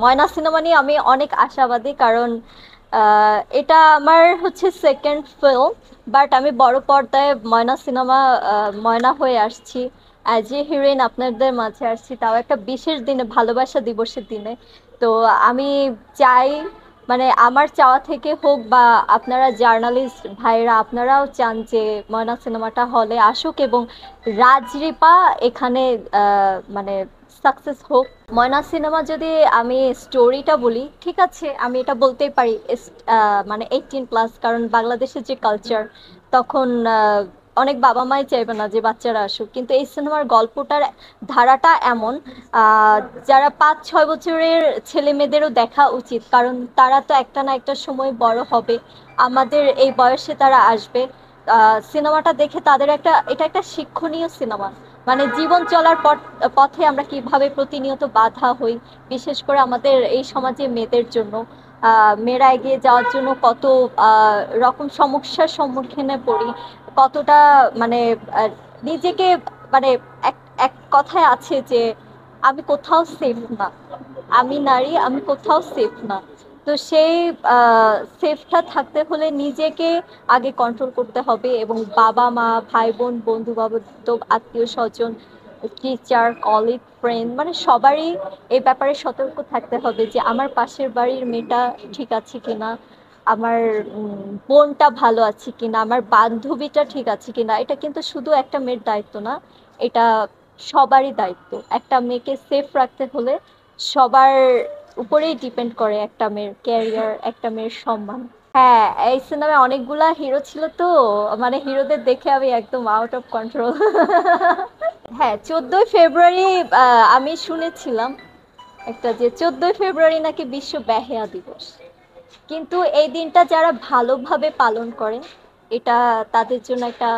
ময়না cinema নিয়ে আমি অনেক আশাবাদী, কারণ এটা আমার হচ্ছে সেকেন্ড ফিল্ম। বাট আমি বড় পর্দায় ময়না সিনেমা ময়না হয়ে আসছি, অ্যাজ এ হিরোইন আপনাদের মাঝে আসছি, তাও একটা বিশেষ দিনে, ভালোবাসা দিবসের দিনে। তো আমি চাই, মানে আমার চাওয়া থেকে হোক বা আপনারা জার্নালিস্ট ভাইরা আপনারাও চান যে ময়না সিনেমাটা হলে আসুক এবং রাজরিপা এখানে মানে সাকসেস হোক। ময়না সিনেমা যদি আমি স্টোরিটা বলি, ঠিক আছে আমি এটা বলতেই পারি, মানে 18+, কারণ বাংলাদেশের যে কালচার, তখন অনেক বাবা মাই চাইবে না যে বাচ্চারা আসুক, কিন্তু এই সিনেমার গল্পটার ধারাটা এমন যারা 5-6 বছরের ছেলে মেয়েদেরও দেখা উচিত, কারণ তারা তো একটা না একটা সময় বড় হবে, আমাদের এই বয়সে তারা আসবে। সিনেমাটা দেখে তাদের এটা একটা শিক্ষণীয় সিনেমা, মানে জীবন চলার পথে আমরা কিভাবে প্রতিনিয়ত বাধা হই, বিশেষ করে আমাদের এই সমাজে মেয়েদের জন্য। মেয়েরা এগিয়ে যাওয়ার জন্য কত রকম সমস্যার সম্মুখীনে পড়ি, কতটা মানে আহ, নিজেকে, মানে এক এক কথায় আছে যে আমি কোথাও সেফ না, আমি নারী, আমি কোথাও সেফ না। তো সেই সেফটা থাকতে হলে নিজেকে আগে কন্ট্রোল করতে হবে, এবং বাবা মা, ভাই বোন, বন্ধু বান্ধব, আত্মীয় স্বজন, টিচার, কলিগ, ফ্রেন্ড, মানে সবারই এই ব্যাপারে সতর্ক থাকতে হবে যে আমার পাশের বাড়ির মেয়েটা ঠিক আছে কিনা, আমার বোনটা ভালো আছে কিনা, আমার বান্ধবীটা ঠিক আছে কিনা। এটা কিন্তু শুধু একটা মেয়ের দায়িত্ব না, এটা সবারই দায়িত্ব। একটা মেয়েকে সেফ রাখতে হলে সবার উপরেই ডিপেন্ড করে একটা মেয়ের ক্যারিয়ার, একটা মেয়ের সম্মান। হ্যাঁ, এই সিনেমায় অনেকগুলা হিরো ছিল তো, মানে হিরোদের দেখে আমি একদম আউট অফ কন্ট্রোল। হ্যাঁ, 14ই ফেব্রুয়ারি আমি শুনেছিলাম একটা, যে 14ই ফেব্রুয়ারি নাকি বিশ্ব বেহায়া দিবস। কিন্তু এই দিনটা যারা ভালোভাবে পালন করে, এটা তাদের জন্য একটা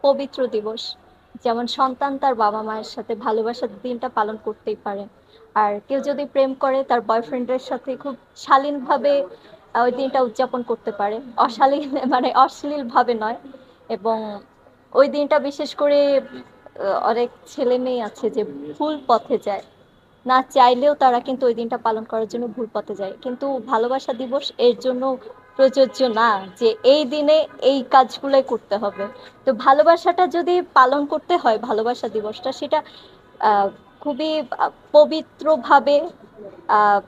পবিত্র দিবস। যেমন সন্তান তার বাবা মায়ের সাথে ভালোবাসার দিনটা পালন করতেই পারে, আর কেউ যদি প্রেম করে তার বয়ফ্রেন্ডের সাথে খুব শালীনভাবে ওই দিনটা উদযাপন করতে পারে, অশালীন মানে অশ্লীল ভাবে নয়। এবং ওই দিনটা বিশেষ করে অনেক ছেলে মেয়ে আছে যে ভুল পথে যায়, না চাইলেও তারা কিন্তু ওই দিনটা পালন করার জন্য ভুল পথে যায়, কিন্তু ভালোবাসা দিবস এর জন্য প্রযোজ্য না যে এই দিনে এই কাজগুলোই করতে হবে। তো ভালোবাসাটা যদি পালন করতে হয়, ভালোবাসা দিবসটা, সেটা আহ, খুবই পবিত্রভাবে, আহ,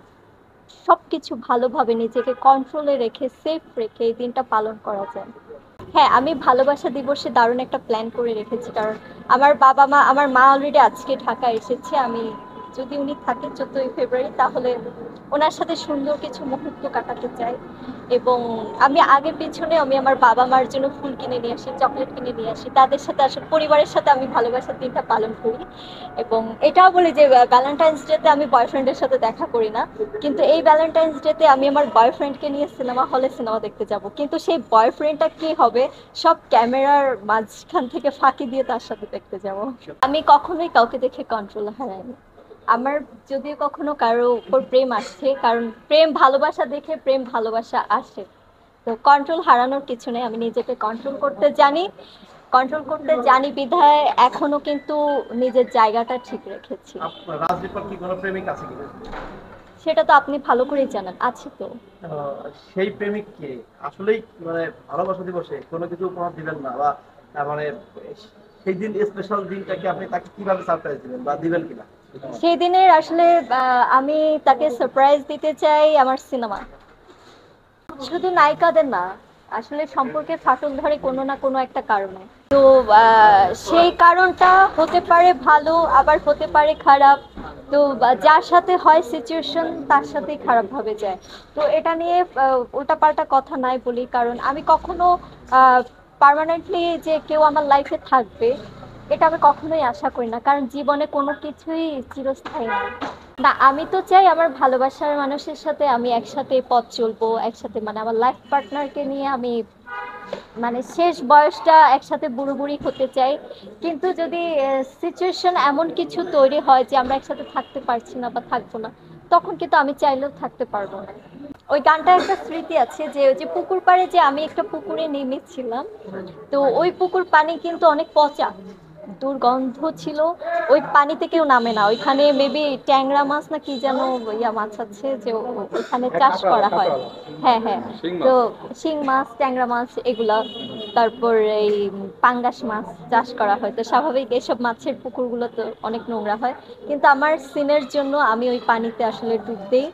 সবকিছু ভালোভাবে নিজেকে কন্ট্রোলে রেখে, সেফ রেখে এই দিনটা পালন করা যায়। হ্যাঁ, আমি ভালোবাসা দিবসে দারুণ একটা প্ল্যান করে রেখেছি, কারণ আমার বাবা মা, আমার মা অলরেডি আজকে ঢাকা এসেছে। আমি, যদি উনি থাকেন 14ই ফেব্রুয়ারি, তাহলে ওনার সাথে সুন্দর কিছু মুহূর্ত কাটাতে চাই। এবং আমি আগে পিছনে আমি আমার বাবা মার জন্য ফুল কিনে নিয়ে আসি, চকলেট কিনে নিয়ে আসি, তাদের সাথে আসলে পরিবারের সাথে আমি ভালোবাসার দিনটা পালন করি। এবং এটাও বলি যে ভ্যালেন্টাইন্স ডেতে আমি বয়ফ্রেন্ডের সাথে দেখা করি না, কিন্তু এই ভ্যালেন্টাইন্স ডেতে আমি আমার বয়ফ্রেন্ডকে নিয়ে সিনেমা হলে সিনেমা দেখতে যাব, কিন্তু সেই বয়ফ্রেন্ডটা কি হবে, সব ক্যামেরার মাঝখান থেকে ফাঁকি দিয়ে তার সাথে দেখতে যাব। আমি কখনোই কাউকে দেখে কন্ট্রোল হারাইনি। আমার যদিও কখনো কারো উপর প্রেম আসছে, কারণ প্রেম ভালোবাসা দেখে প্রেম ভালোবাসা আসে, তো কন্ট্রোল হারানোর কিছু নেই, আমি নিজেকে কন্ট্রোল করতে জানি, কন্ট্রোল করতে জানি বিধায় এখনো কিন্তু নিজের জায়গাটা ঠিক রেখেছি। রাজদীপার কি কোনো প্রেমিক আছে কিনা? সেটা তো আপনি ভালো করেই জানেন, আছে তো। সেই প্রেমিককে আসলেই মানে ভালোবাসা দিবসে কোনো কিছু উপহার দিবেন না, বা মানে সেই দিন স্পেশাল দিনটাকে আপনি তাকে কিভাবে সারপ্রাইজ দিবেন বা দিবেন কিনা? সেই দিনের আসলে আমি তাকে সারপ্রাইজ দিতে চাই আমার সিনেমা, শুধু নায়িকাদের না, আসলে সম্পর্কে ফাটল ধরে কোনো না কোনো একটা কারণে। তো সেই কারণটা হতে পারে ভালো, আবার হতে পারে খারাপ। তো যার সাথে হয় সিচুয়েশন তার সাথেই খারাপ ভাবে যায়। তো এটা নিয়ে উল্টাপাল্টা কথা নাই বলি, কারণ আমি কখনো পার্মানেন্টলি যে কেউ আমার লাইফে থাকবে এটা আমি কখনোই আশা করি না, কারণ জীবনে কোনো কিছুই চিরস্থায়ী না। না, আমি তো চাই আমার ভালোবাসার মানুষের সাথে আমি একসাথে পথ চলবো, একসাথে, মানে আমার লাইফ পার্টনারকে নিয়ে আমি, মানে শেষ বয়সটা একসাথে বুড়ো বুড়ি হতে চাই। কিন্তু যদি সিচুয়েশন এমন কিছু তৈরি হয় যে আমরা একসাথে থাকতে পারছি না বা থাকবো না, তখন কিন্তু আমি চাইলেও থাকতে পারবো না। ওই গানটা একটা স্মৃতি আছে যে ওই যে পুকুর পাড়ে যে আমি একটা পুকুরে নেমেছিলাম, তো ওই পুকুর পানি কিন্তু অনেক পচা, দুর্গন্ধ ছিল। ওই পানিতে কেউ নামে না, ওইখানে মেবি ট্যাংরা মাছ না কি যেন ইয়া মাছ আছে যে ওইখানে চাষ করা হয়। হ্যাঁ হ্যাঁ, তো শিং মাছ, ট্যাংরা মাছ এগুলা, তারপর এই পাঙ্গাস মাছ চাষ করা হয়। তো স্বাভাবিক এসব মাছের পুকুরগুলো তো অনেক নোংরা হয়, কিন্তু আমার সিনের জন্য আমি ওই পানিতে আসলে ডুব দিই।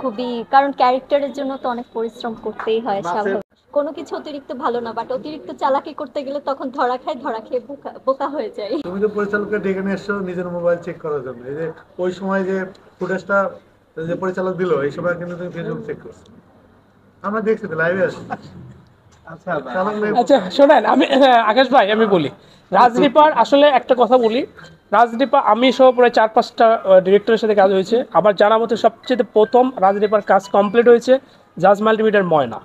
খুবই, কারণ ক্যারেক্টারের জন্য তো অনেক পরিশ্রম করতেই হয় মাছের স্বাভাবিক। কোনো কিছু অতিরিক্ত ভালো না, বাট অতিরিক্ত চালাকি করতে গেলে তখন ধরা খায়, ধরা খেয়ে বোকা বোকা হয়ে যায়। তুমি তো পরিচালককে ডেকে নিয়ে এসছো নিজের মোবাইল চেক করার জন্য, এই যে ওই সময় যে ফুটেজটা যে পরিচালক দিল এই সময় কিন্তু তুমি ফেসবুক চেক করছো, আমরা দেখছি তো লাইভে আসছি। আচ্ছা চালাক ভাই, আচ্ছা শোনেন, আমি আকাশ ভাই আমি বলি, রাজদীপার আসলে একটা কথা বলি। রাজদীপা আমি সহ প্রায় 4-5টা ডিরেক্টরের সাথে কাজ হয়েছে। আমার জানা মতে সবচেয়ে প্রথম রাজদীপার কাজ কমপ্লিট হয়েছে জাজ মাল্টিমিডিয়ার ময়না।